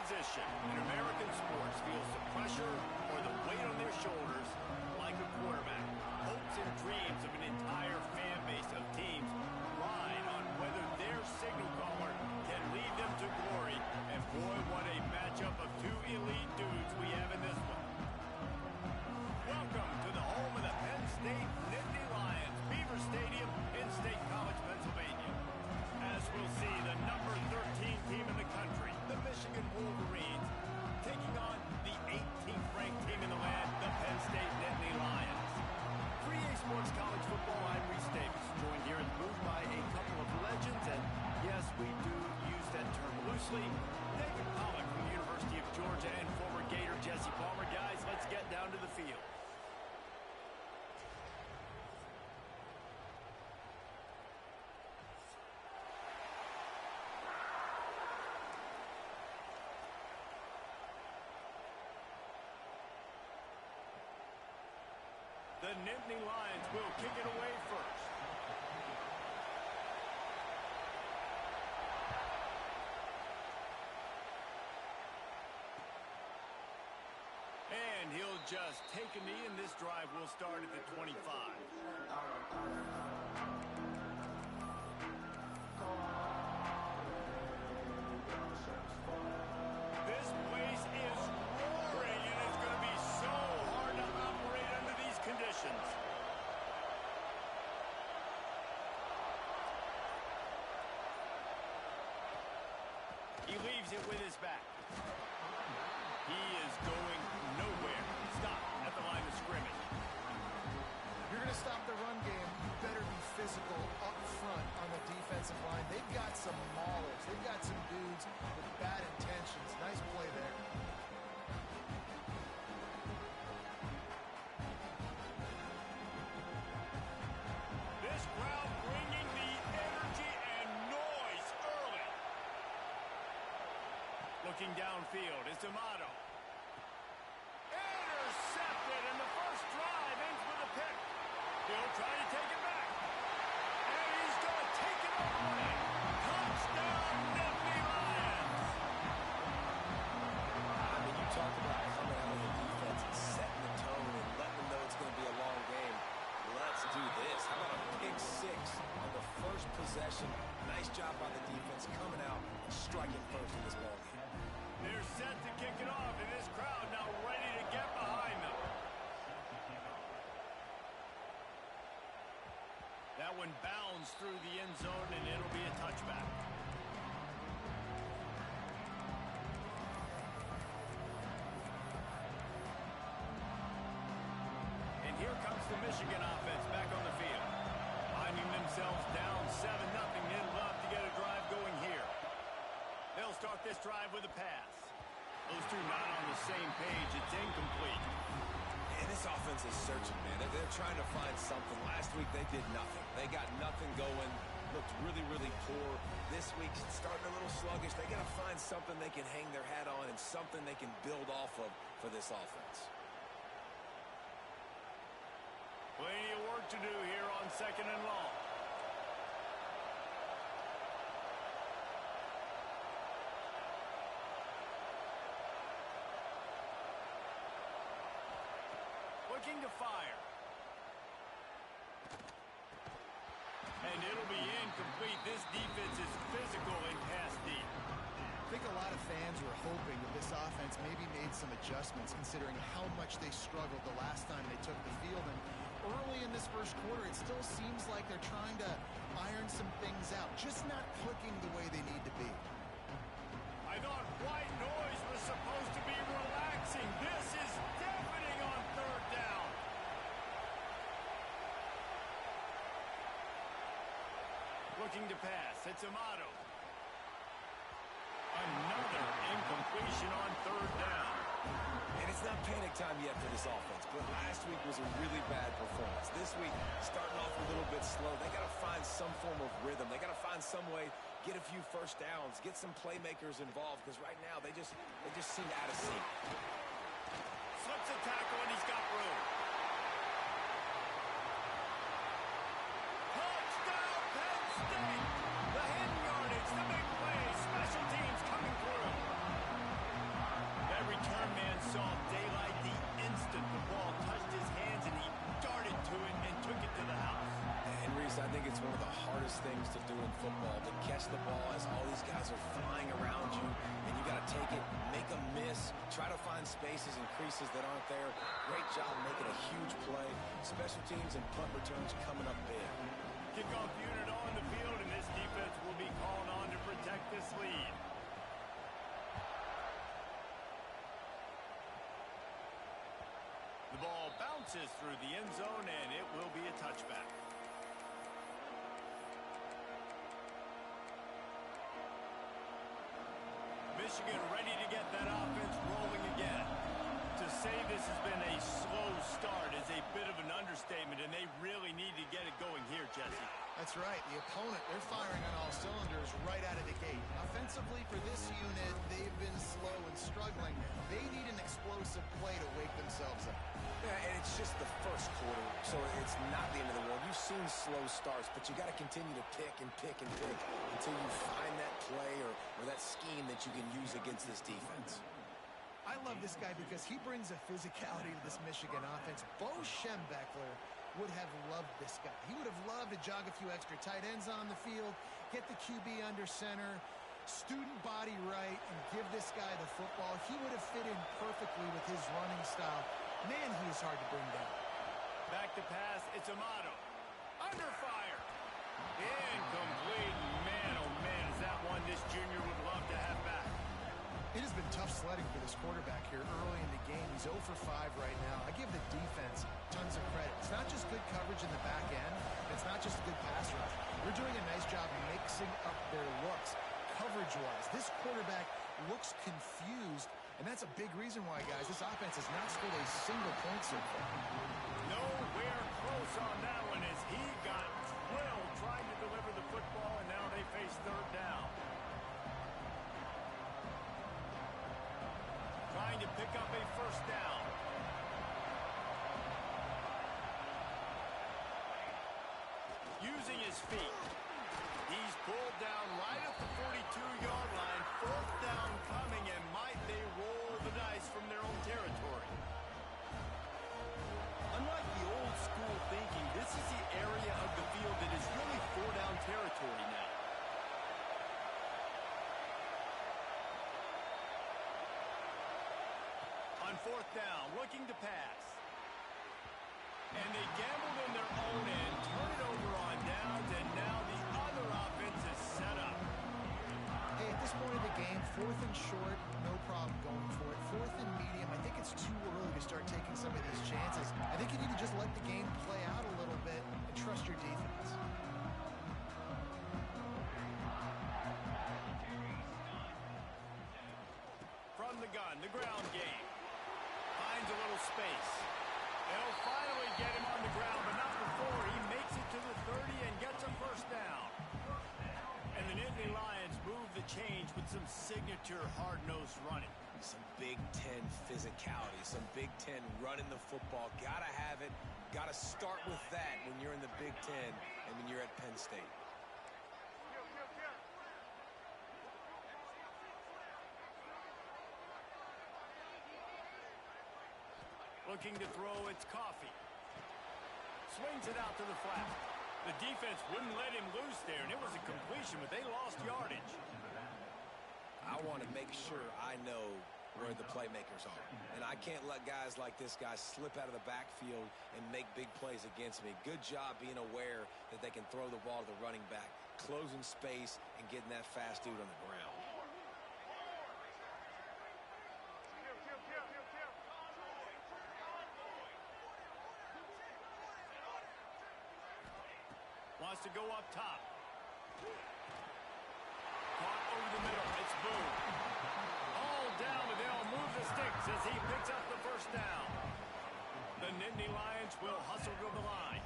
position in American sports feels the pressure or the weight on their shoulders like a quarterback. Hopes and dreams of an entire fan base of teams ride on whether their signal caller can lead them to glory. And boy, what a matchup of two elite dudes we have in this one. Welcome to the home of the Penn State Nittany Lions, Beaver Stadium in State College, Pennsylvania. As we'll see, the number 13 team in the country, the Michigan Wolverines, taking on the 18th ranked team in the land, the Penn State Nittany Lions. For EA Sports College Football, I'm Reese Davis, joined here in the booth by a couple of legends, and yes, we do use that term loosely. David Pollack from the University of Georgia and former Gator Jesse Palmer. Guys, let's get down to the field. The Nittany Lions will kick it away first. And he'll just take a knee, and this drive will start at the 25. This place is roaring, and it's going to be so hard to operate under these conditions. He leaves it with his back. He is going nowhere. Stop at the line of scrimmage. If you're going to stop the run game, you better be physical up front on the defensive line. They've got some maulers. They've got some dudes with bad intentions. Nice play there. This crowd bringing the energy and noise early. Looking downfield is D'Amato. Intercepted, and the first drive ends with a pick. He'll try to take it back. And he's going to take it all the way. Touchdown, Nittany Lions. I mean, you talk about coming out of the defense and setting the tone and letting them know it's going to be a long game. Let's do this. How about a pick six on the first possession? Nice job by the defense coming out and striking first in this ballgame. They're set to kick it off, and this crowd now ready to get behind them. That one bounds through the end zone, and it'll be a touchback. And here comes the Michigan offense back on the field. Finding themselves down 7-0, they'd love to get a drive going here. They'll start this drive with a pass. Those two not on the same page. It's incomplete. And this offense is searching, man. They're trying to find something. Last week, they did nothing. They got nothing going. Looked really, really poor. This week, starting a little sluggish. They got to find something they can hang their hat on and something they can build off of for this offense. Plenty of work to do here on 2nd and long. Looking to fire. And it'll be incomplete. This defense is physical and pass deep. I think a lot of fans were hoping that this offense maybe made some adjustments considering how much they struggled the last time they took the field. And early in this first quarter, it still seems like they're trying to iron some things out, just not clicking the way they need to be. I thought white noise was supposed to be relaxing. This is deafening on 3rd down. Looking to pass. It's D'Amato. Another incompletion on 3rd down. And it's not panic time yet for this offense, but last week was a really bad performance. This week, starting off a little bit slow. They got to find some form of rhythm. They got to find some way, get a few first downs, get some playmakers involved, because right now they just seem out of sync. Slips a tackle, and he's got room. Touchdown, Penn State! The hidden yardage, the big play, special teams coming through. Jason, I think it's one of the hardest things to do in football, to catch the ball as all these guys are flying around you, and you got to take it, make a miss, try to find spaces and creases that aren't there. Great job making a huge play. Special teams and punt returns coming up big. Kickoff unit on the field, and this defense will be called on to protect this lead. The ball bounces through the end zone, and it will be a touchback. Michigan ready to get that offense rolling again. To say this has been a slow start is a bit of an understatement, and they really need to get it going here, Jesse. That's right. The opponent, they're firing on all cylinders right out of the gate. Offensively, for this unit, they've been slow and struggling. They need an explosive play to wake themselves up. Yeah, and it's just the first quarter, so it's not the end of the world. You've seen slow starts, but you got to continue to pick and pick and pick until you find that play or that scheme that you can use against this defense. I love this guy because he brings a physicality to this Michigan offense. Bo Schembechler would have loved this guy. He would have loved to jog a few extra tight ends on the field, get the QB under center, student body right, and give this guy the football. He would have fit in perfectly with his running style. Man, he is hard to bring down. Back to pass, it's Amato. Under fire. Incomplete. Man, oh man, is that one this junior would love to have back. It has been tough sledding for this quarterback here early in the game. He's 0 for 5 right now. I give the defense tons of credit. It's not just good coverage in the back end. It's not just a good pass rush. They're doing a nice job mixing up their looks coverage-wise. This quarterback looks confused, and that's a big reason why, guys, this offense has not scored a single point so far. Nowhere close on that one as he got drilled trying to deliver the football, and now they face third down. Trying to pick up a first down. Using his feet. He's pulled down right at the 42-yard line. Fourth down coming, and might they roll the dice from their own territory. Unlike the old school thinking, this is the area of the field that is really four-down territory now. On fourth down, looking to pass. And they gambled in their own end, turn it over on downs, and now the other offense is set up. Hey, at this point of the game, fourth and short, no problem going for it. Fourth and medium, I think it's too early to start taking some of these chances. I think you need to just let the game play out a little bit and trust your defense. From the gun, the ground game. Finds a little space. They'll finally get him on the ground, but not before he makes it to the 30 and gets a first down. And the Nittany Lions move the change with some signature hard-nosed running. Some Big Ten physicality, some Big Ten running the football. Gotta have it. Gotta start with that when you're in the Big Ten and when you're at Penn State. Looking to throw, it's Coffee. Swings it out to the flat. The defense wouldn't let him loose there, and it was a completion, but they lost yardage. I want to make sure I know where the playmakers are. And I can't let guys like this guy slip out of the backfield and make big plays against me. Good job being aware that they can throw the ball to the running back, closing space, and getting that fast dude on the ground. Wants to go up top. Caught over the middle. It's Boone. All down, but they'll move the sticks as he picks up the first down. The Nittany Lions will hustle to the line.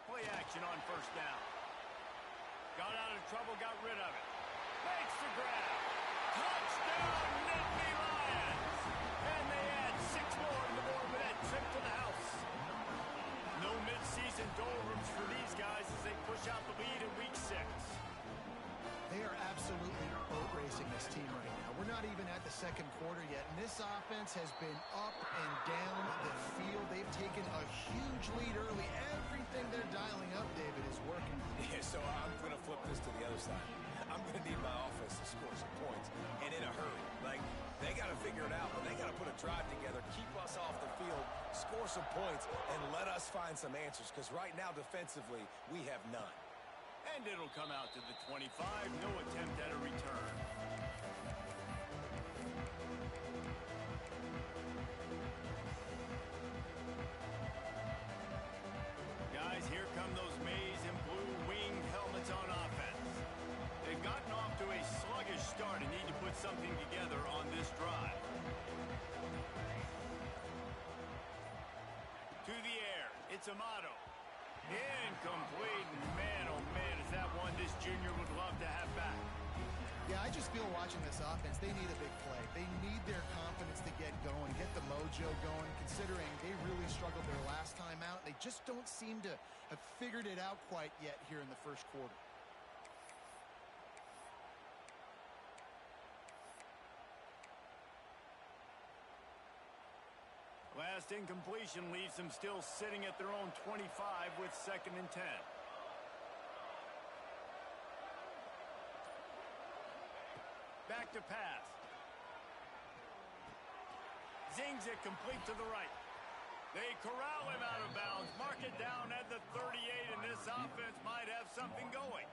Play action on first down. Got out of trouble, got rid of it. Makes the grab. Touchdown, Nittany Lions! And they add 6 more in the more-minute trip to the house. No mid-season doldrums for these guys as they push out the lead in Week 6. They are absolutely boat racing this team right now. We're not even at the second quarter yet, and this offense has been up and down the field. They've taken a huge lead early. Everything they're dialing up, David, is working. Yeah, so I'm going to flip this to the other side. I'm going to need my offense to score some points, and in a hurry. Like, they got to figure it out, but they got to put a drive together, keep us off the field, score some points, and let us find some answers, because right now, defensively, we have none. And it'll come out to the 25. No attempt at a return. Guys, here come those maize and blue winged helmets on offense. They've gotten off to a sluggish start and need to put something together on this drive. To the air. It's Amato. Incomplete. Man, oh man, is that one this junior would love to have back. Yeah, I just feel watching this offense, they need a big play. They need their confidence to get going, get the mojo going, considering they really struggled their last time out. They just don't seem to have figured it out quite yet here in the first quarter. Last incompletion leaves them still sitting at their own 25 with 2nd and 10. Back to pass. Zings it complete to the right. They corral him out of bounds. Mark it down at the 38, and this offense might have something going.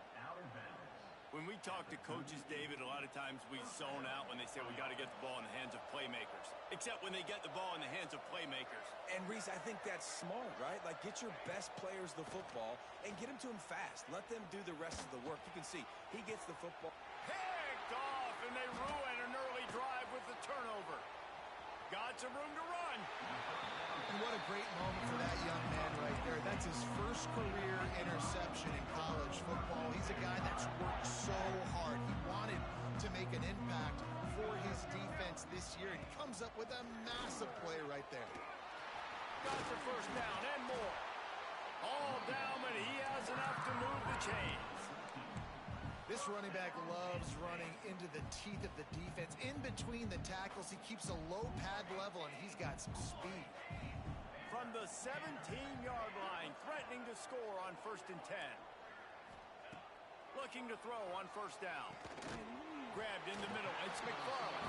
When we talk to coaches, David, a lot of times we zone out when they say we got to get the ball in the hands of playmakers. Except when they get the ball in the hands of playmakers. And, Reese, I think that's smart, right? Like, get your best players the football and get them to him fast. Let them do the rest of the work. You can see he gets the football. Picked off, and they ruin an early drive with the turnover. Got some room to run. And what a great moment for that young man right there. That's his first career interception in college football. He's a guy that's worked so hard. He wanted to make an impact for his defense this year, and he comes up with a massive play right there. Got the first down and more. All down, but he has enough to move the chains. This running back loves running into the teeth of the defense. In between the tackles, he keeps a low pad level, and he's got some speed. From the 17-yard line, threatening to score on 1st and 10. Looking to throw on 1st down. Grabbed in the middle. It's McFarland.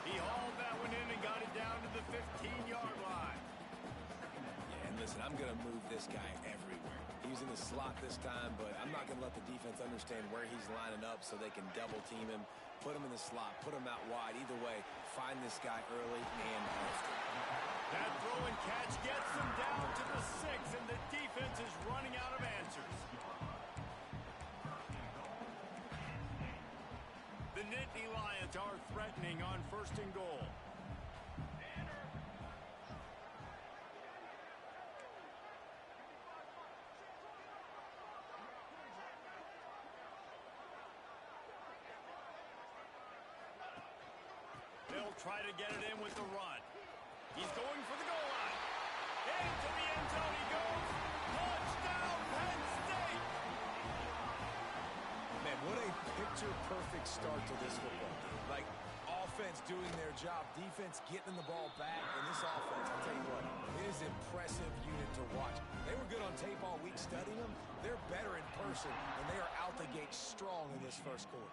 He hauled that one in and got it down to the 15-yard line. Yeah, and listen, I'm going to move this guy everywhere. He was in the slot this time, but I'm not going to let the defense understand where he's lining up so they can double team him, put him in the slot, put him out wide. Either way, find this guy early and often. That throw and catch gets them down to the 6, and the defense is running out of answers. The Nittany Lions are threatening on 1st and goal. They'll try to get it in with the run. He's going for the goal line. Into the end zone he goes. Touchdown, Penn State! Man, what a picture-perfect start to this football game. Like, offense doing their job, defense getting the ball back, and this offense, I'll tell you what, it is an impressive unit to watch. They were good on tape all week studying them. They're better in person, and they are out the gate strong in this first quarter.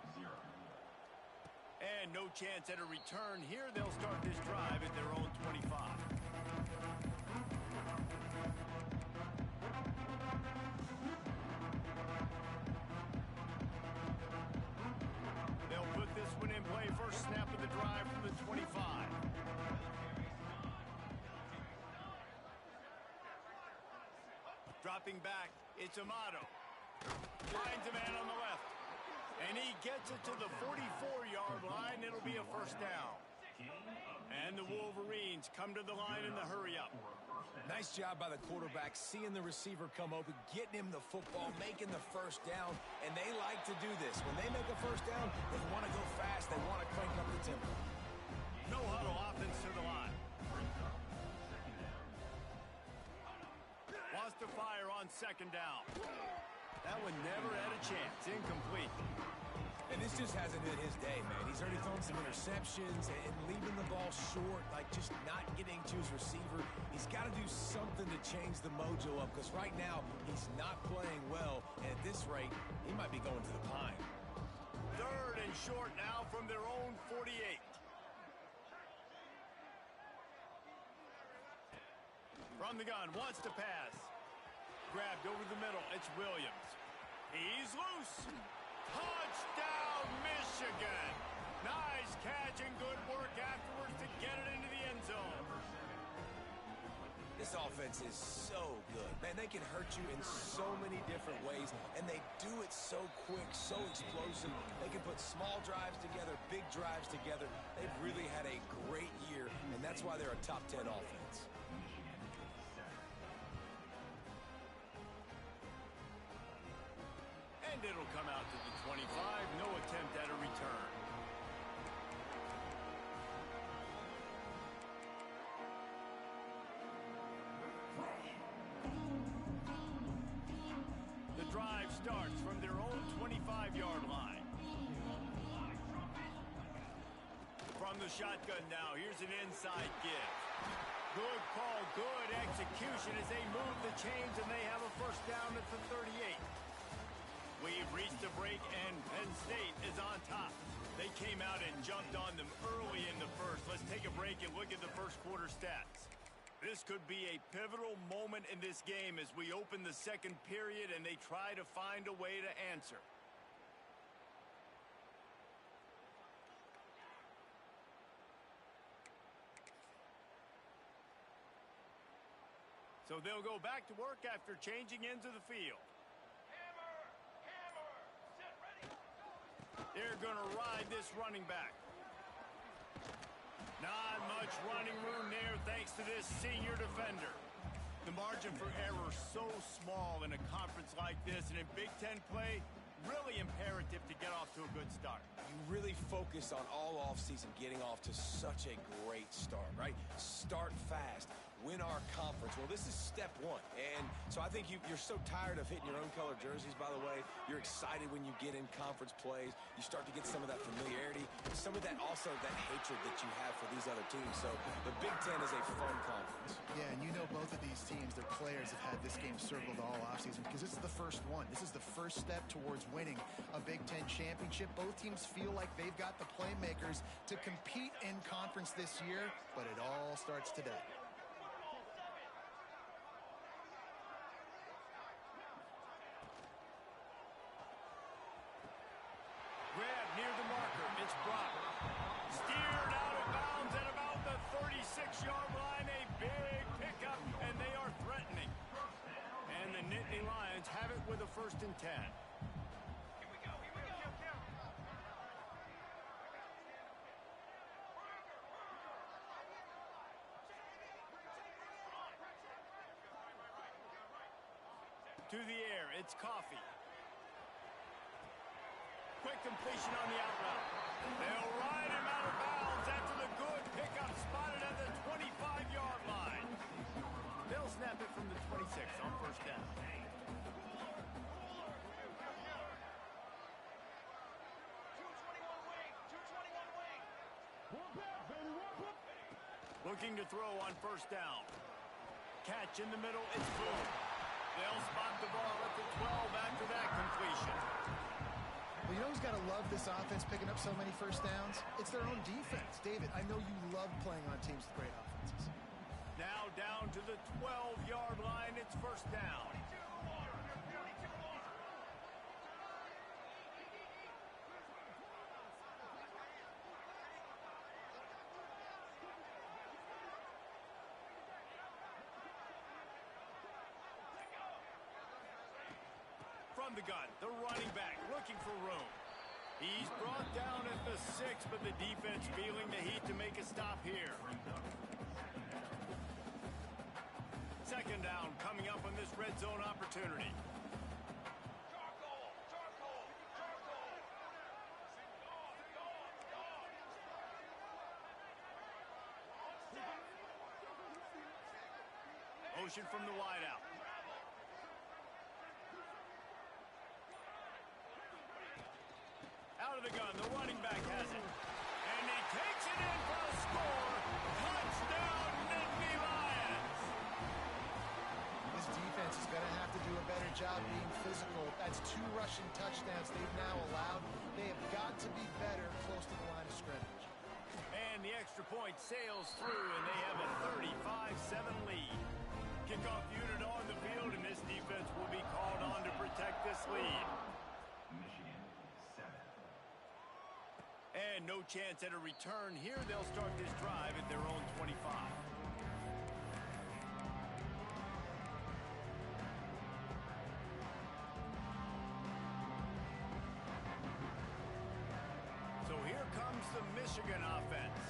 And no chance at a return here. They'll start this drive at their own 25. They'll put this one in play. First snap of the drive from the 25. Dropping back, it's Amato. Finds a man on the left. And he gets it to the 44-yard line. It'll be a 1st down. And the Wolverines come to the line in the hurry-up. Nice job by the quarterback, seeing the receiver come open, getting him the football, making the first down, and they like to do this. When they make a first down, they want to go fast. They want to crank up the tempo. No huddle offense to the line. Wants to fire on second down. That one never had a chance. Incomplete. And this just hasn't been his day, man. He's already thrown some interceptions and leaving the ball short, like just not getting to his receiver. He's got to do something to change the mojo up, because right now he's not playing well, and at this rate, he might be going to the pine. Third and short now from their own 48. From the gun, wants to pass. Grabbed over the middle, it's Williams. He's loose. Touchdown, Michigan! Nice catch and good work afterwards to get it into the end zone. This offense is so good. Man, they can hurt you in so many different ways, and they do it so quick, so explosive. They can put small drives together, big drives together. They've really had a great year, and that's why they're a top 10 offense. And it'll come out to the 25. No attempt at a return. The drive starts from their own 25-yard line. From the shotgun now, here's an inside give. Good call, good execution as they move the chains, and they have a first down at the 38. We've reached a break, and Penn State is on top. They came out and jumped on them early in the first. Let's take a break and look at the first quarter stats. This could be a pivotal moment in this game as we open the second period and they try to find a way to answer. So they'll go back to work after changing into the field. They're going to ride this running back. Not much running room there thanks to this senior defender. The margin for error so small in a conference like this, and in Big Ten play, really imperative to get off to a good start. You really focus on all offseason getting off to such a great start, right? Start fast. Win our conference. Well, this is step one. And so I think you're so tired of hitting your own color jerseys, by the way. You're excited when you get in conference plays. You start to get some of that familiarity, some of that also that hatred that you have for these other teams. So the Big Ten is a fun conference. Yeah, and you know both of these teams, their players have had this game circled all offseason because this is the first one. This is the first step towards winning a Big Ten championship. Both teams feel like they've got the playmakers to compete in conference this year, but it all starts today. Grab near the marker. It's Brock. Steered out of bounds at about the 36-yard line. A big pickup, and they are threatening. And the Nittany Lions have it with a 1st and 10. Here we go. To the air, it's Coffee. Quick completion on the out route. They'll ride him out of bounds after the good pickup spotted at the 25-yard line. They'll snap it from the 26 on 1st down. Looking to throw on 1st down. Catch in the middle, it's Boone. They'll spot the ball at the 12 after that completion. Well, you know who's got to love this offense picking up so many first downs? It's their own defense. David, I know you love playing on teams with great offenses. Now down to the 12-yard line, it's 1st down. From the gun, the running back looking for room. He's brought down at the 6, but the defense defense feeling the heat to make a stop here. Second down coming up on this red zone opportunity. Motion from the wideout. Out of the gun, the running back has it. And he takes it in for a score. Touchdown, Nittany Lions! This defense is going to have to do a better job being physical. That's 2 rushing touchdowns they've now allowed. They have got to be better close to the line of scrimmage. And the extra point sails through, and they have a 35-7 lead. Kickoff unit on the field, and this defense will be called on to protect this lead. Michigan, 7. And no chance at a return here. They'll start this drive at their own 25. So here comes the Michigan offense.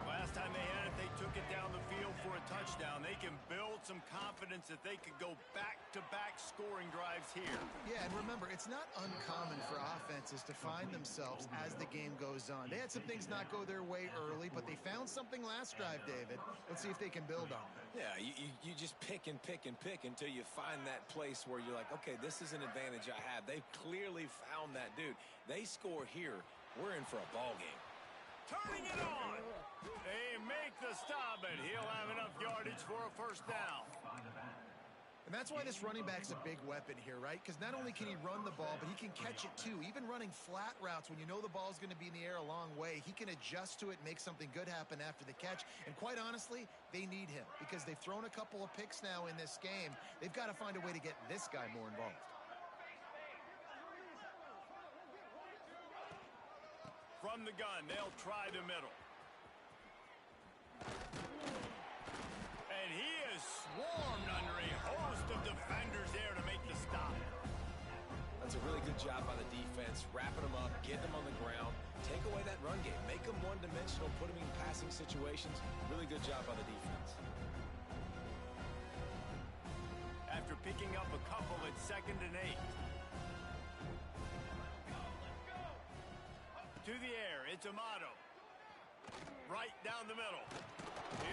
Last time they had it, they took it down the field for a touchdown. They can build some confidence that they could go back-to-back scoring drives here. Yeah, and remember, it's not uncommon for offenses to find themselves as the game goes on. They had some things not go their way early, but they found something last drive, David. Let's see if they can build on it. Yeah, you just pick and pick and pick until you find that place where you're like, okay, this is an advantage I have. They've clearly found that, dude. They score here, we're in for a ball game. Turning it on. They make the stop, and he'll have enough yardage for a first down. And that's why this running back's a big weapon here, right? Because not only can he run the ball, but he can catch it too. Even running flat routes when you know the ball's going to be in the air a long way, he can adjust to it, make something good happen after the catch. And quite honestly, they need him because they've thrown a couple of picks now in this game. They've got to find a way to get this guy more involved. From the gun, they'll try the middle. And he is swarmed under a host of defenders there to make the stop. That's a really good job by the defense, wrapping them up, getting them on the ground, take away that run game, make them one-dimensional, put them in passing situations. Really good job by the defense. After picking up a couple at 2nd and 8. To the air, it's Amato. Right down the middle.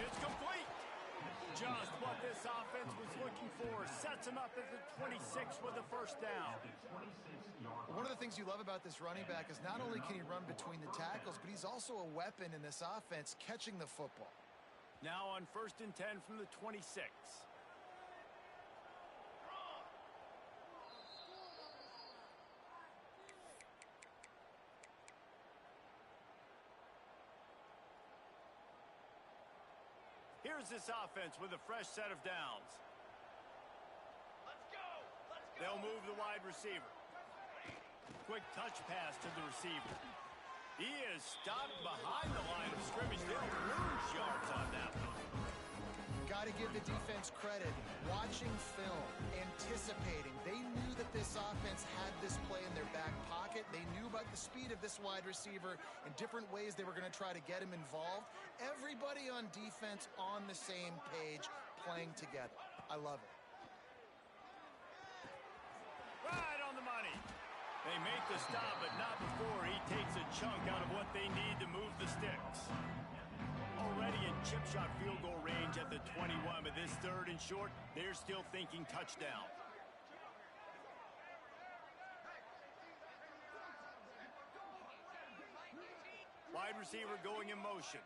It's complete. Just what this offense was looking for. Sets him up at the 26 with the first down. One of the things you love about this running back is not only can he run between the tackles, but he's also a weapon in this offense catching the football. Now on 1st and 10 from the 26. Here's this offense with a fresh set of downs. Let's go! Let's go! They'll move the wide receiver. Quick touch pass to the receiver. He is stopped behind the line of scrimmage. They'll lose yards on that one. Got to give the defense credit. Watching film, anticipating. They knew that this offense had this play in their back pocket. They knew about the speed of this wide receiver and different ways they were going to try to get him involved. Everybody on defense on the same page, playing together. I love it. Right on the money. They make the stop, but not before he takes a chunk out of what they need to move the sticks. Already in chip shot field goal range at the 21, but this 3rd and short, they're still thinking touchdown. Wide receiver going in motion.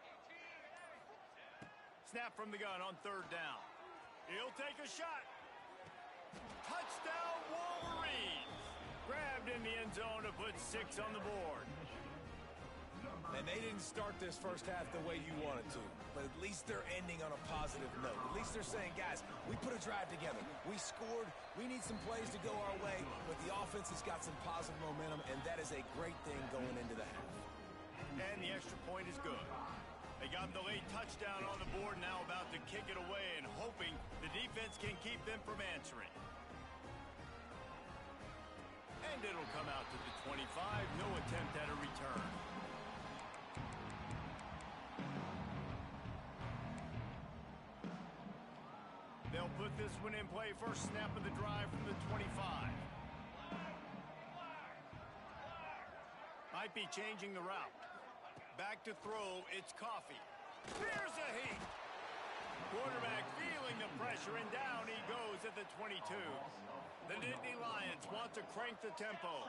Snap from the gun on 3rd down. He'll take a shot. Touchdown Wolverines. Grabbed in the end zone to put 6 on the board. And they didn't start this first half the way you wanted to, but at least they're ending on a positive note. At least they're saying, guys, we put a drive together. We scored. We need some plays to go our way, but the offense has got some positive momentum, and that is a great thing going into the half. And the extra point is good. They got the late touchdown on the board, now about to kick it away and hoping the defense can keep them from answering. And it'll come out to the 25. No attempt at a return. They'll put this one in play. First snap of the drive from the 25. Might be changing the route. Back to throw, it's Coffee. Here's a heat. Quarterback feeling the pressure, and down he goes at the 22. The Nittany Lions want to crank the tempo.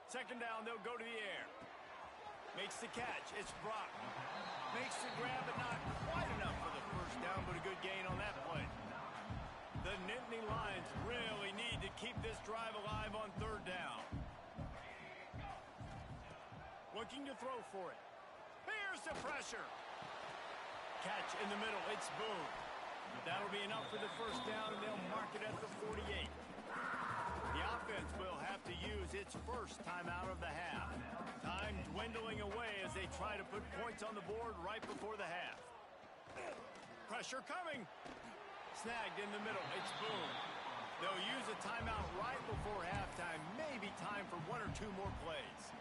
Second down, they'll go to the air. Makes the catch. It's Brock. Makes the grab, but not quite enough for the first down, but a good gain on that play. The Nittany Lions really need to keep this drive alive on third down. Looking to throw for it. Here's the pressure. Catch in the middle. It's Boone. That'll be enough for the first down, and they'll mark it at the 48. The offense will have to use its first timeout of the half. Time dwindling away as they try to put points on the board right before the half. Pressure coming. Snagged in the middle. It's Boone. They'll use a timeout right before halftime. Maybe time for one or two more plays.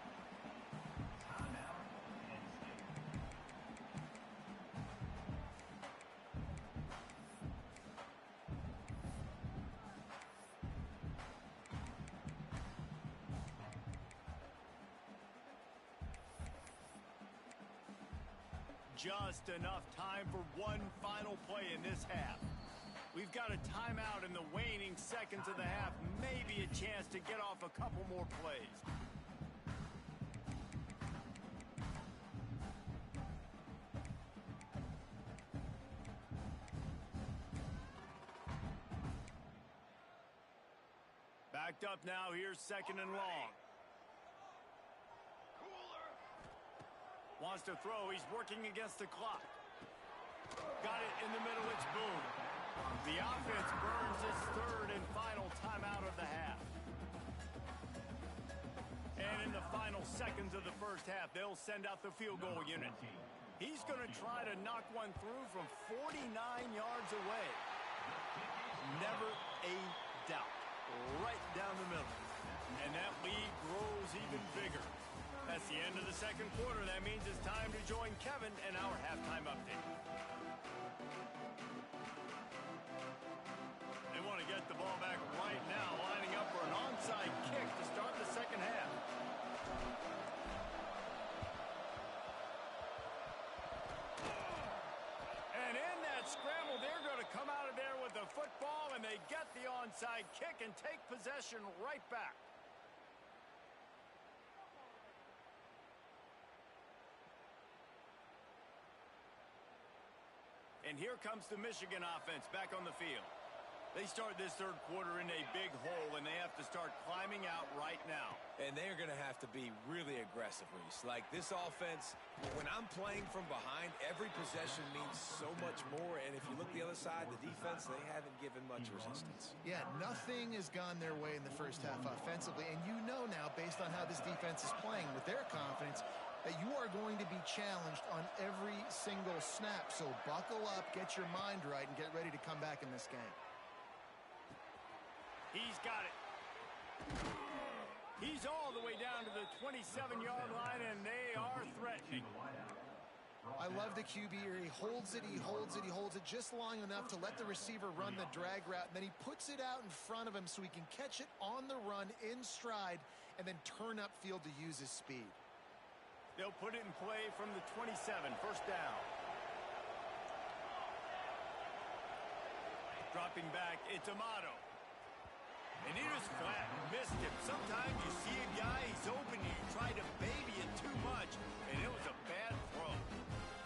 Just enough time for one final play in this half. We've got a timeout in the waning seconds of the half. Maybe a chance to get off a couple more plays. Backed up now. Here's second and long. Wants to throw. He's working against the clock. Got it in the middle. It's Boone. The offense burns its third and final timeout of the half. And in the final seconds of the first half, they'll send out the field goal unit. He's going to try to knock one through from 49 yards away. Never a doubt. Right down the middle. And that lead grows even bigger. That's the end of the second quarter. That means it's time to join Kevin and our halftime update. They want to get the ball back right now, lining up for an onside kick to start the second half. And in that scramble, they're going to come out of there with the football, and they get the onside kick and take possession right back. And here comes the Michigan offense back on the field. They start this third quarter in a big hole, and they have to start climbing out right now. And they're going to have to be really aggressive, Reese. Like this offense, when I'm playing from behind, every possession means so much more. And if you look the other side, the defense, they haven't given much resistance. Yeah, nothing has gone their way in the first half offensively. And you know now, based on how this defense is playing with their confidence, that you are going to be challenged on every single snap. So buckle up, get your mind right, and get ready to come back in this game. He's got it. He's all the way down to the 27-yard line, and they are threatening. I love the QB here. He holds it, he holds it, he holds it just long enough to let the receiver run the drag route. And then he puts it out in front of him so he can catch it on the run in stride and then turn upfield to use his speed. They'll put it in play from the 27, first down. Dropping back, it's Amato. And he was flat, missed him. Sometimes you see a guy, he's open, and you try to baby it too much, and it was a bad throw.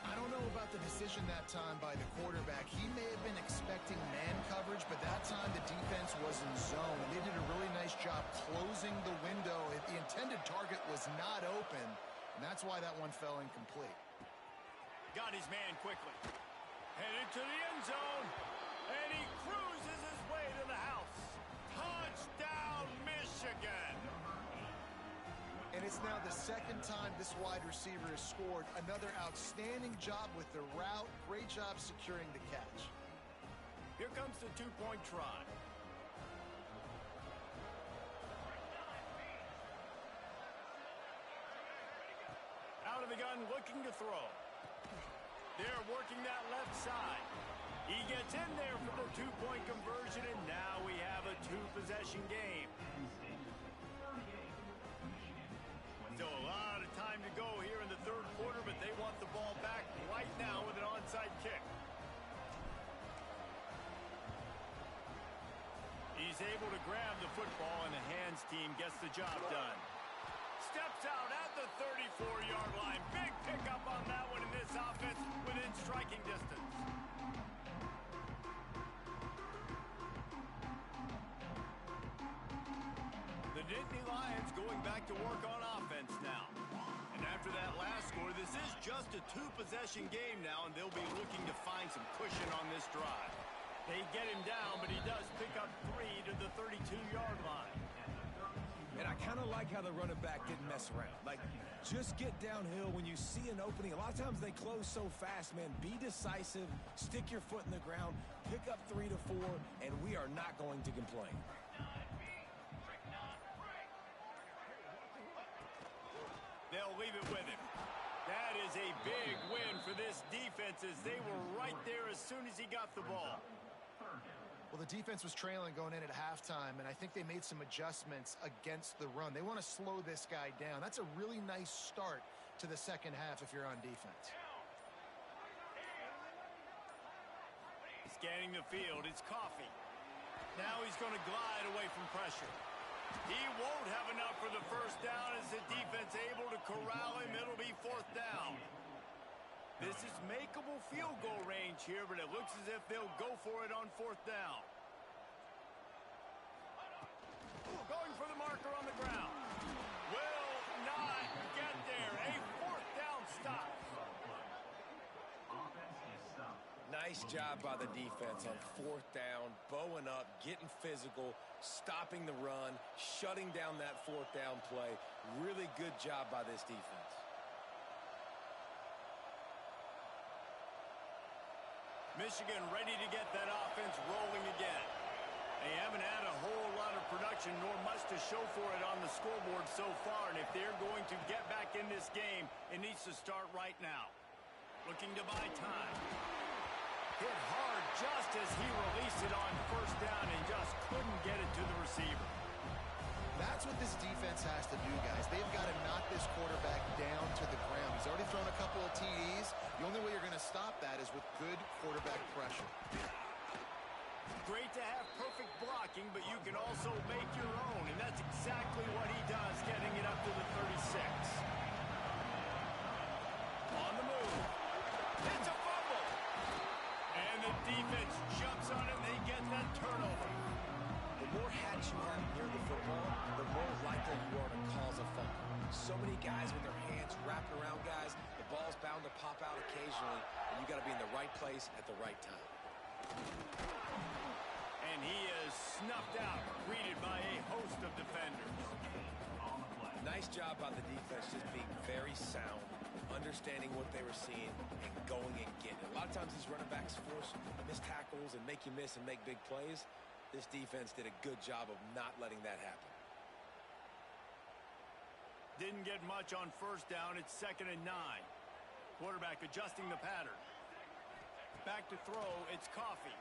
I don't know about the decision that time by the quarterback. He may have been expecting man coverage, but that time the defense was in zone. They did a really nice job closing the window. The intended target was not open, and that's why that one fell incomplete. Got his man quickly. Headed to the end zone, and he cruises his way to the house. Touchdown, Michigan! And it's now the second time this wide receiver has scored. Another outstanding job with the route. Great job securing the catch. Here comes the two-point try. Out of the gun, looking to throw. They're working that left side. He gets in there for the two-point conversion, and now we have a two-possession game. Still a lot of time to go here in the third quarter, but they want the ball back right now with an onside kick. He's able to grab the football, and the hands team gets the job done. Steps out at the 34-yard line. Big pickup on that one in this offense within striking distance. The Nittany Lions going back to work on offense now. And after that last score, this is just a two-possession game now, and they'll be looking to find some cushion on this drive. They get him down, but he does pick up 3 to the 32-yard line. And I kind of like how the running back didn't mess around. Like, just get downhill when you see an opening. A lot of times they close so fast, man. Be decisive, stick your foot in the ground, pick up 3 to 4, and we are not going to complain. They'll leave it with him. That is a big win for this defense as they were right there as soon as he got the ball. Well, the defense was trailing going in at halftime, and I think they made some adjustments against the run. They want to slow this guy down. That's a really nice start to the second half if you're on defense. Scanning the field, it's Coffee. Now he's going to glide away from pressure. He won't have enough for the first down as the defense able to corral him. It'll be fourth down. This is makeable field goal range here, but it looks as if they'll go for it on fourth down. Going for the marker on the ground. Will not get there. A fourth down stop. Nice job by the defense on fourth down, bowing up, getting physical, stopping the run, shutting down that fourth down play. Really good job by this defense. Michigan ready to get that offense rolling again. They haven't had a whole lot of production nor much to show for it on the scoreboard so far, and if they're going to get back in this game, it needs to start right now. Looking to buy time. Hit hard just as he released it on first down and just couldn't get it to the receiver. That's what this defense has to do, guys. They've got to knock this quarterback down to the ground. He's already thrown a couple of TDs. The only way you're going to stop that is with good quarterback pressure. Great to have perfect blocking, but you can also make your own, and that's exactly what he does, getting it up to the 36. On the move. It's a fumble. And the defense jumps on it, and they get that turnover. The more hats you have near the football, the more likely you are to cause a fumble. So many guys with their hands wrapped around guys, the ball's bound to pop out occasionally, and you got to be in the right place at the right time. And he is snuffed out, greeted by a host of defenders. Nice job by the defense, just being very sound, understanding what they were seeing, and going and getting it. A lot of times these running backs force missed tackles and make you miss and make big plays. This defense did a good job of not letting that happen. Didn't get much on first down. It's 2nd and 9. Quarterback adjusting the pattern. Back to throw. It's Coffee.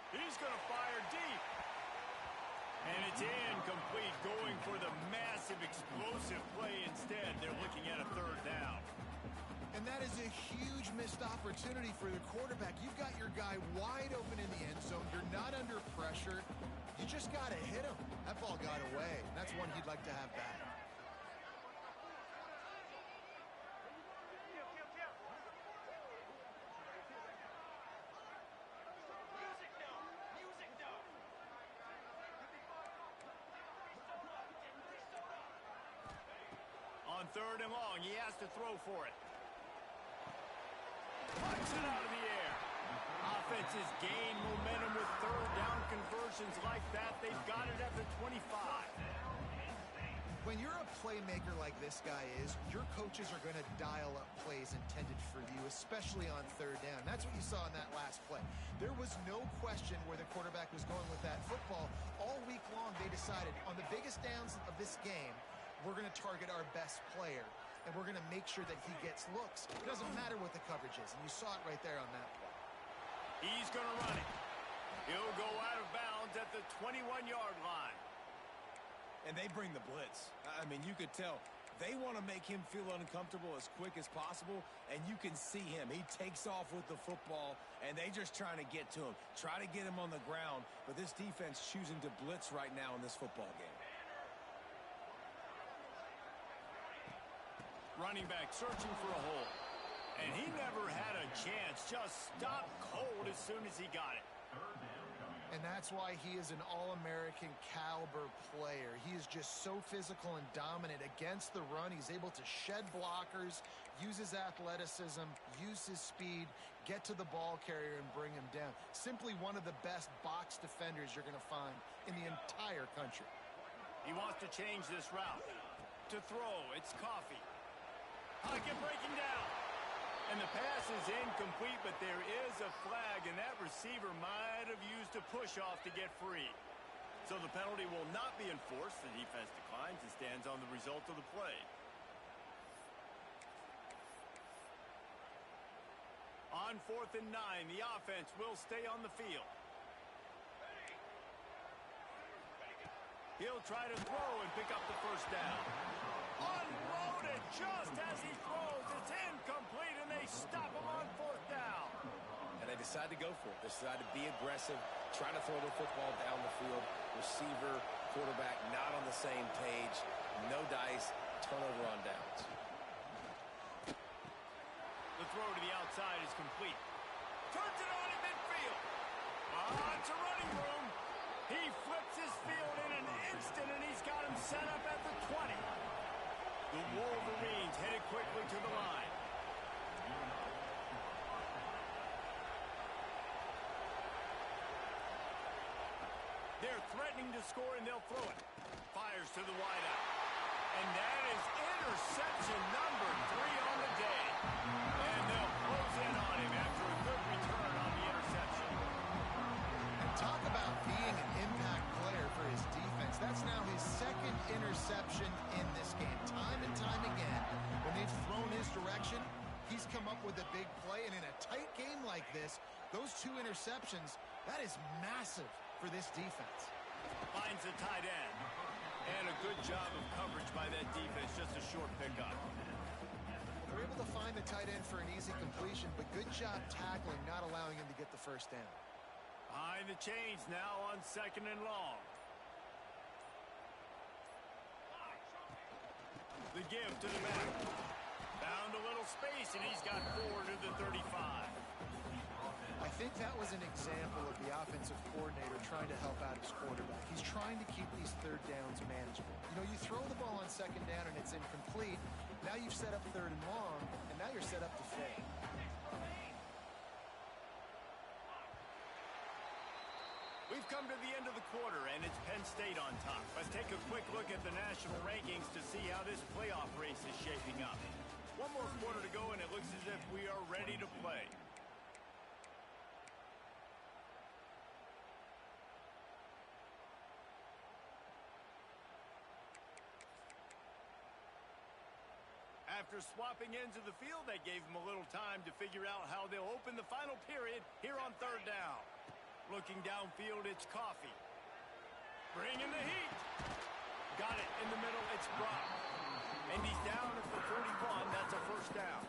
He's going to fire deep. And it's incomplete, going for the massive explosive play instead. They're looking at a third down. And that is a huge missed opportunity for the quarterback. You've got your guy wide open in the end zone. You're not under pressure. You just got to hit him. That ball got away. That's one he'd like to have back. On 3rd and long, he has to throw for it. Punch it out of the air. Offenses gain momentum with third down conversions like that. They've got it at the 25. When you're a playmaker like this guy is, your coaches are going to dial up plays intended for you, especially on third down. That's what you saw in that last play. There was no question where the quarterback was going with that football. All week long, they decided on the biggest downs of this game, we're going to target our best player. and we're going to make sure that he gets looks. It doesn't matter what the coverage is, and you saw it right there on that play. He's going to run it. He'll go out of bounds at the 21-yard line. And they bring the blitz. I mean, you could tell they want to make him feel uncomfortable as quick as possible, and you can see him. He takes off with the football, and they just trying to get to him, try to get him on the ground, but this defense choosing to blitz right now in this football game. Running back searching for a hole. And he never had a chance. Just stopped cold as soon as he got it. And that's why he is an All-American caliber player. He is just so physical and dominant against the run. He's able to shed blockers, use his athleticism, use his speed, get to the ball carrier and bring him down. Simply one of the best box defenders you're going to find in the entire country. He wants to change this route. To throw, it's Coffee. Pocket breaking down. And the pass is incomplete, but there is a flag, and that receiver might have used a push-off to get free. So the penalty will not be enforced. The defense declines and stands on the result of the play. On 4th and 9, the offense will stay on the field. He'll try to throw and pick up the first down. Unloaded just as he throws. It's incomplete, and they stop him on 4th down. And they decide to go for it. They decide to be aggressive, try to throw the football down the field. Receiver, quarterback not on the same page. No dice, turnover on downs. The throw to the outside is complete. Turns it on in midfield. It's a running room. He flips his field in an instant, and he's got him set up at the 20. The Wolverines headed quickly to the line. They're threatening to score, and they'll throw it. Fires to the wideout. And that is interception number 3 on the day. And they'll close in on him after a good return on the interception. And talk about being an impact player for his defense. That's now his 2nd interception in this game. Time and time again, when they've thrown his direction, he's come up with a big play. And in a tight game like this, those 2 interceptions, that is massive for this defense. Finds the tight end. And a good job of coverage by that defense. Just a short pickup. They're able to find the tight end for an easy completion, but good job tackling, not allowing him to get the first down. Behind the chains now on 2nd and long. The give to the back. Found a little space, and he's got 4 to the 35. I think that was an example of the offensive coordinator trying to help out his quarterback. He's trying to keep these 3rd downs manageable. You know, you throw the ball on 2nd down and it's incomplete. Now you've set up 3rd and long, and now you're set up to fade. We've come to the end of the quarter, and it's Penn State on top. Let's take a quick look at the national rankings to see how this playoff race is shaping up. One more quarter to go, and it looks as if we are ready to play. After swapping ends of the field, that gave them a little time to figure out how they'll open the final period here on 3rd down. Looking downfield, it's Coffee. Bringing the heat. Got it in the middle, it's Brock. And he's down at the 41, that's a first down.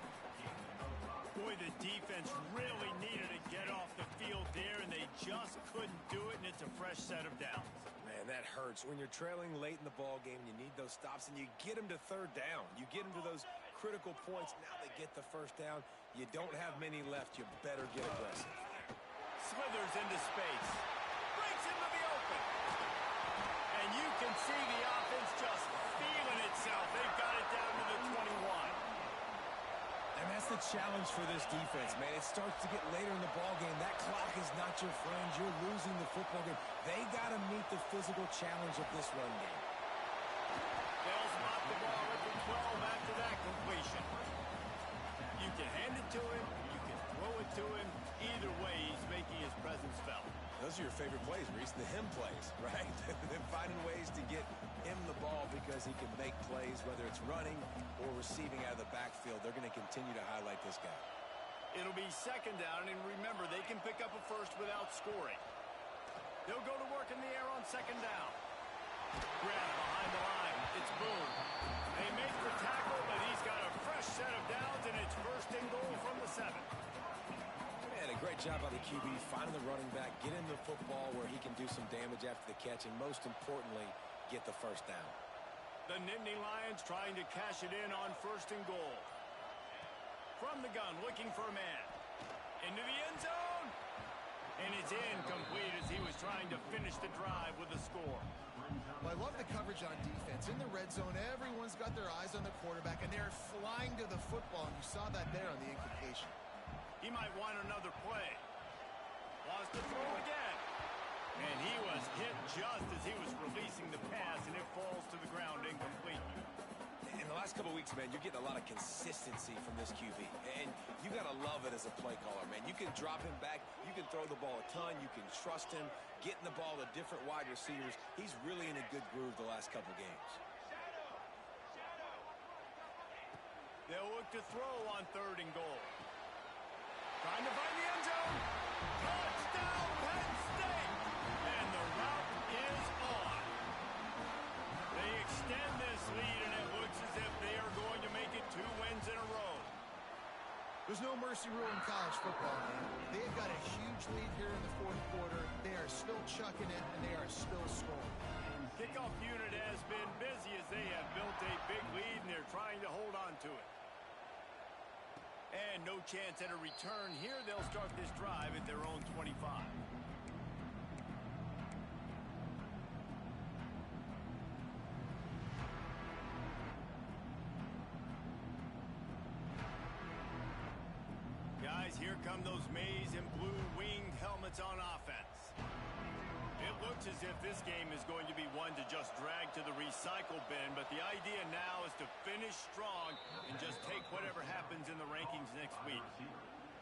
Boy, the defense really needed to get off the field there, and they just couldn't do it, and it's a fresh set of downs. Man, that hurts. When you're trailing late in the ball game, you need those stops, and you get them to 3rd down. You get them to those critical points. Now they get the first down. You don't have many left. You better get aggressive. Slithers into space. Breaks into the open. And you can see the offense just feeling itself. They've got it down to the 21. And that's the challenge for this defense, man. It starts to get later in the ball game. That clock is not your friend. You're losing the football game. They got to meet the physical challenge of this run game. They'll spot the ball at the 12 after that completion. You can hand it to him. You can throw it to him. Either way, he's making his presence felt. Those are your favorite plays, Reese, the him plays, right? They're finding ways to get him the ball because because he can make plays, whether it's running or receiving out of the backfield. They're going to continue to highlight this guy. It'll be second down, and remember, they can pick up a first without scoring. They'll go to work in the air on second down. Grab behind the line. It's Boone. They make the tackle, but he's got a fresh set of downs, and it's first and goal from the 7. Man, a great job by the QB, finding the running back, get him the football where he can do some damage after the catch, and most importantly, get the first down. The Nittany Lions trying to cash it in on first and goal. From the gun, looking for a man. Into the end zone. And it's incomplete as he was trying to finish the drive with a score. Well, I love the coverage on defense. In the red zone, everyone's got their eyes on the quarterback, and they're flying to the football, and you saw that there on the incompletion. He might want another play. Lost the throw again. And he was hit just as he was releasing the pass, and it falls to the ground incomplete. In the last couple of weeks, man, you're getting a lot of consistency from this QB. And you got to love it as a play caller, man. You can drop him back. You can throw the ball a ton. You can trust him, getting the ball to different wide receivers. He's really in a good groove the last couple games. They'll look to throw on third and goal. Trying to find the end zone. Touchdown, Penn State! And the route is on. They extend this lead, and it looks as if they are going to make it 2 wins in a row. There's no mercy rule in college football, man. They've got a huge lead here in the fourth quarter. They are still chucking it, and they are still scoring. Kickoff unit has been busy as they have built a big lead, and they're trying to hold on to it. And no chance at a return here. They'll start this drive at their own 25. Guys, here come those maize and blue winged helmets on offense. It looks as if this game is going to be one to just drag to the recycle bin, but the idea now is to finish strong and just take whatever happens in the rankings next week.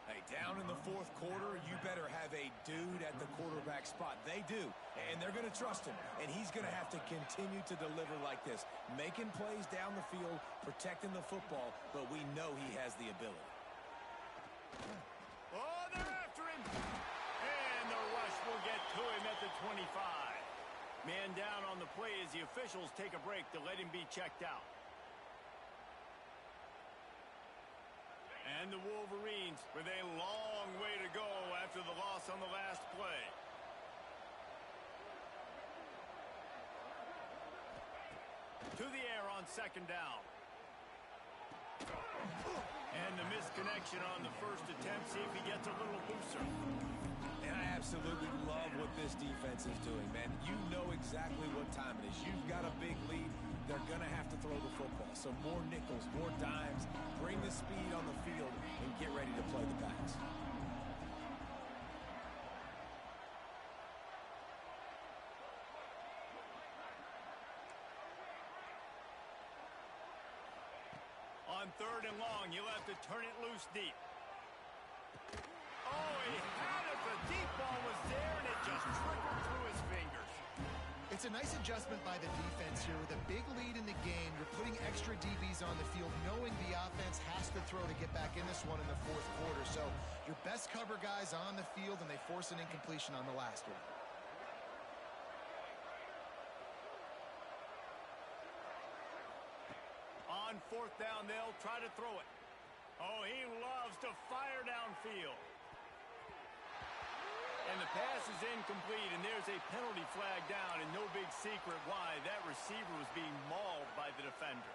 Hey, down in the fourth quarter, you better have a dude at the quarterback spot. They do, and they're going to trust him, and he's going to have to continue to deliver like this, making plays down the field, protecting the football, but we know he has the ability. Oh, they're after him! And the rush will get to him at the 25. Man down on the play as the officials take a break to let him be checked out. And the Wolverines with a long way to go after the loss on the last play. To the air on second down. And the misconnection on the first attempt. See if he gets a little looser. And I absolutely love what this defense is doing, man. You know exactly what time it is. You've got a big lead. They're going to have to throw the football. So more nickels, more dimes. Bring the speed on the field and get ready to play the pass. On third and long, you'll have to turn it loose deep. Oh, he had it. The deep ball was there, and it just trickled through his fingers. It's a nice adjustment by the defense here. With a big lead in the game, you're putting extra DBs on the field, knowing the offense has to throw to get back in this one in the fourth quarter. So your best cover guys on the field, and they force an incompletion on the last one. On fourth down, they'll try to throw it. Oh, he loves to fire downfield. And the pass is incomplete, and there's a penalty flag down, and no big secret why. That receiver was being mauled by the defender.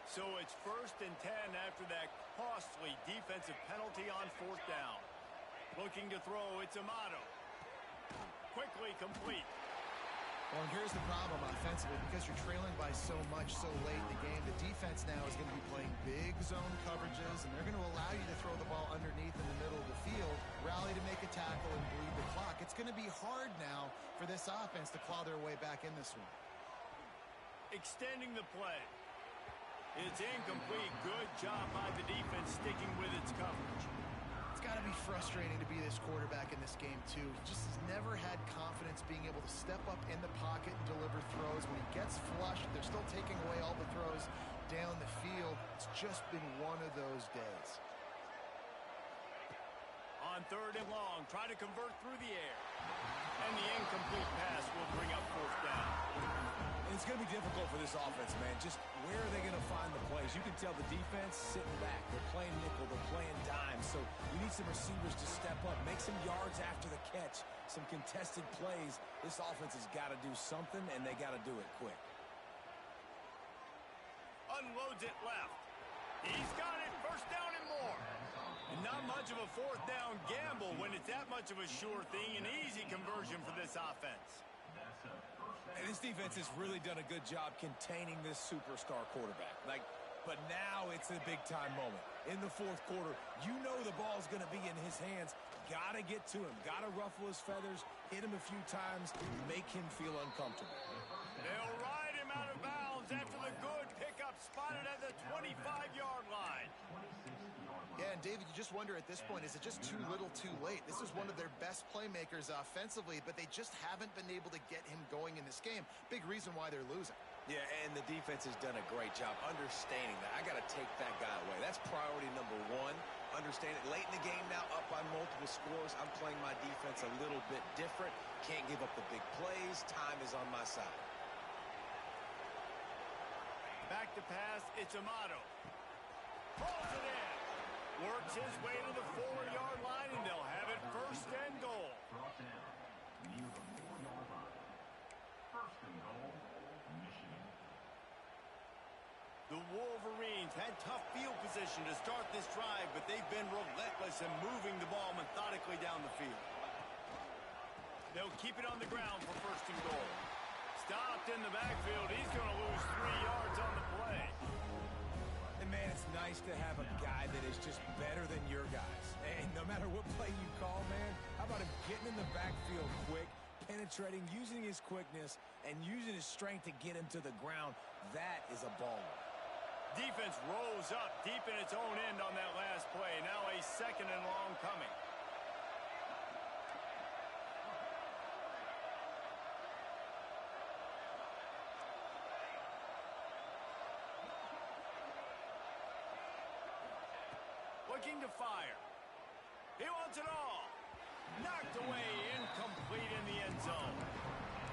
So it's 1st and 10 after that costly defensive penalty on fourth down. Looking to throw, it's Amato. Quickly complete. Well, and here's the problem offensively. Because you're trailing by so much so late in the game, the defense now is going to be playing big zone coverages, and they're going to allow you to throw the ball underneath in the middle of the field, rally to make a tackle, and bleed the clock. It's going to be hard now for this offense to claw their way back in this one. Extending the play. It's incomplete. Good job by the defense sticking with its coverage. got to be frustrating to be this quarterback in this game, too. He just has never had confidence being able to step up in the pocket and deliver throws. When he gets flushed, they're still taking away all the throws down the field. It's just been one of those days. On 3rd and long, try to convert through the air. And the incomplete pass will bring up 4th down. It's going to be difficult for this offense, man. Just where are they going to find the plays? You can tell the defense sitting back. They're playing nickel. They're playing dime. So you need some receivers to step up, make some yards after the catch, some contested plays. This offense has got to do something, and they got to do it quick. Unloads it left. He's got it. 1st down and more. And not much of a 4th down gamble when it's that much of a sure thing. An easy conversion for this offense. And this defense has really done a good job containing this superstar quarterback. But now it's a big-time moment. In the 4th quarter, you know the ball's going to be in his hands. Got to get to him. Got to ruffle his feathers, hit him a few times, make him feel uncomfortable. They'll ride him out of bounds after the good pickup spotted at the 25-yard line. Yeah, and David, you just wonder at this point, is it just too little too late? This is one of their best playmakers offensively, but they just haven't been able to get him going in this game. Big reason why they're losing. Yeah, and the defense has done a great job understanding that. I got to take that guy away. That's priority number 1. Understand it. Late in the game now, up by multiple scores. I'm playing my defense a little bit different. Can't give up the big plays. Time is on my side. Back to pass, it's Amato. Pulls it in. Works his way to the 4-yard line, and they'll have it 1st and goal. Brought down near the 4-yard line. 1st and goal, Michigan. The Wolverines had tough field position to start this drive, but they've been relentless in moving the ball methodically down the field. They'll keep it on the ground for 1st and goal. Stopped in the backfield. He's going to lose 3 yards on the play. And, man, it's nice to have a guy that is just better than your guys. And no matter what play you call, man, how about him getting in the backfield quick, penetrating, using his quickness, and using his strength to get him to the ground? That is a baller. Defense rose up deep in its own end on that last play. Now a 2nd and long coming. Looking to fire. He wants it all. Knocked away, incomplete in the end zone.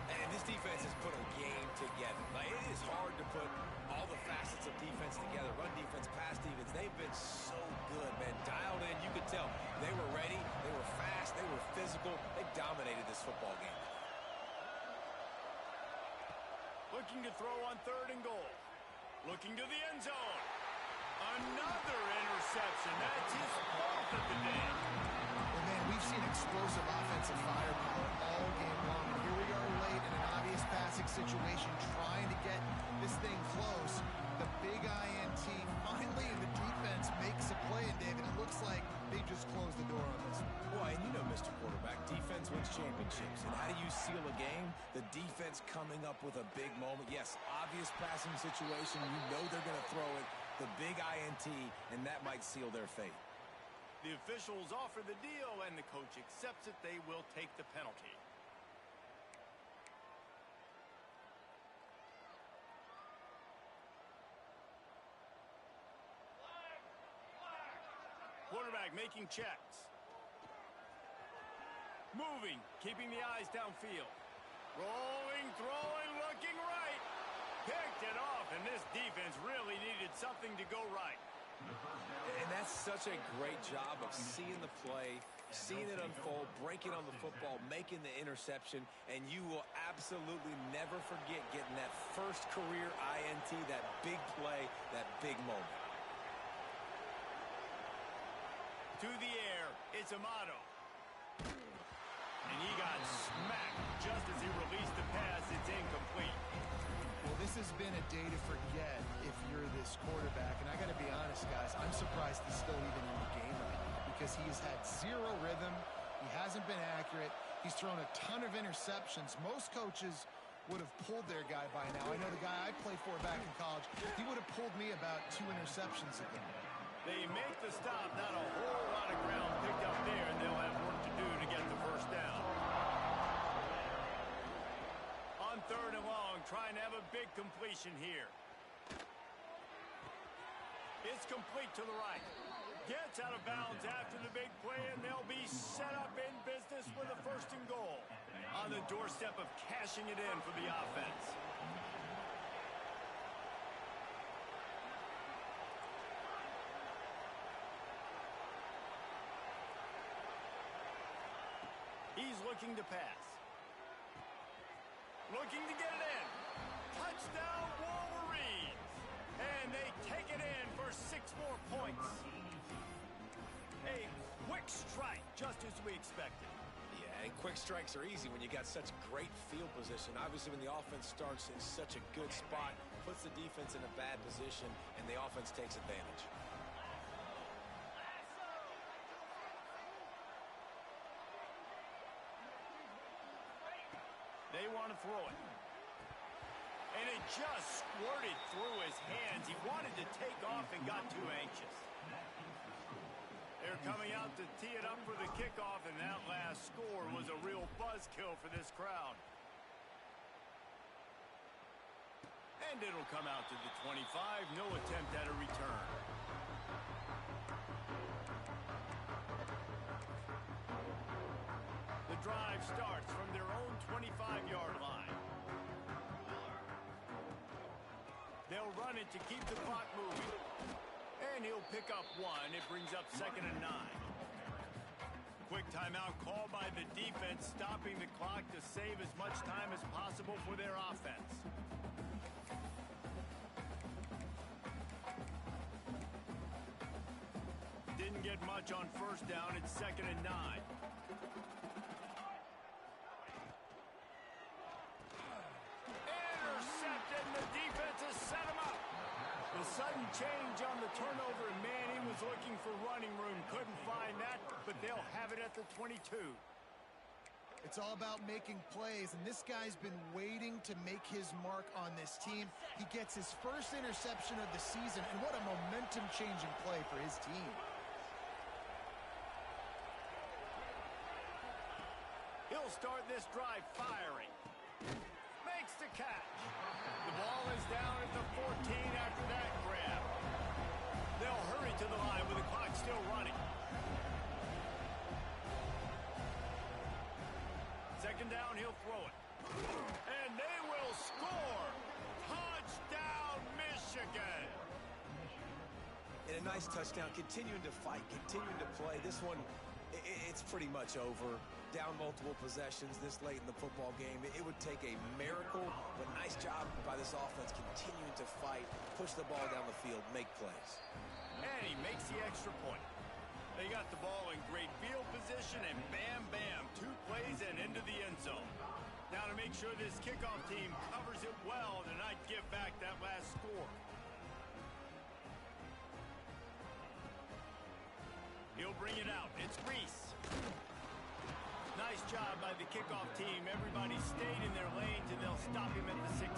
And this defense has put a game together. It is hard to put all the facets of defense together. Run defense, pass defense. They've been so good, man. Dialed in, you could tell. They were ready. They were fast. They were physical. They dominated this football game. Looking to throw on 3rd and goal. Looking to the end zone. Another interception. That's his 4th of the day. Well, man, we've seen explosive offensive firepower all game long. And here we are late in an obvious passing situation, trying to get this thing close. The big INT finally, and the defense makes a play. And, David, it looks like they just closed the door on this one. Well, and you know, Mr. Quarterback, defense wins championships. And how do you seal a game? The defense coming up with a big moment. Yes, obvious passing situation. You know they're going to throw it. The big INT, and that might seal their fate. The officials offer the deal, and the coach accepts it. They will take the penalty. Quarterback making checks. Moving, keeping the eyes downfield. Rolling, throwing, looking right. Picked it off, and this defense really needed something to go right. And that's such a great job of seeing the play, seeing it unfold, breaking on the football, making the interception, and you will absolutely never forget getting that first career INT, that big play, that big moment. To the air, it's Amato. And he got smacked just as he released the pass. It's incomplete. Well, this has been a day to forget if you're this quarterback. And I got to be honest, guys, I'm surprised he's still even in the game right now because he has had zero rhythm. He hasn't been accurate. He's thrown a ton of interceptions. Most coaches would have pulled their guy by now. I know the guy I played for back in college, he would have pulled me about 2 interceptions ago. They make the stop. Not a whole lot of ground picked up there, and they'll have work to do to get the first down. On 3rd and long, trying to have a big completion here. It's complete to the right. Gets out of bounds after the big play, and they'll be set up in business with a 1st and goal. On the doorstep of cashing it in for the offense. He's looking to pass. Looking to get it in. Touchdown, Wolverines. And they take it in for 6 more points. A quick strike, just as we expected. Yeah, and quick strikes are easy when you got such great field position. Obviously, when the offense starts in such a good spot, puts the defense in a bad position, and the offense takes advantage. They want to throw it. And it just squirted through his hands. He wanted to take off and got too anxious. They're coming out to tee it up for the kickoff, and that last score was a real buzzkill for this crowd. And it'll come out to the 25. No attempt at a return. The drive starts from their own 25-yard line. They'll run it to keep the clock moving. And he'll pick up 1. It brings up 2nd and 9. Quick timeout called by the defense, stopping the clock to save as much time as possible for their offense. Didn't get much on 1st down. It's 2nd and 9. Intercepted, and the defense has set him up. The sudden change on the turnover, and Manning was looking for running room. Couldn't find that, but they'll have it at the 22. It's all about making plays, and this guy's been waiting to make his mark on this team. He gets his first interception of the season, and what a momentum-changing play for his team. He'll start this drive firing. Makes the catch. The ball is down at the 14 after that grab. They'll hurry to the line with the clock still running. 2nd down, he'll throw it. And they will score. Touchdown, Michigan. And a nice touchdown, continuing to fight, continuing to play. This one, it's pretty much over. Down multiple possessions this late in the football game. It would take a miracle, but nice job by this offense continuing to fight, push the ball down the field, make plays. And he makes the extra point. They got the ball in great field position, and bam, bam, 2 plays and into the end zone. Now to make sure this kickoff team covers it well to not give back that last score. He'll bring it out. It's Reese. Nice job by the kickoff team. Everybody stayed in their lanes, and they'll stop him at the 16.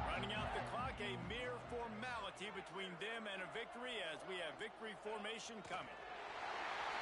Running out the clock, a mere formality between them and a victory as we have victory formation coming.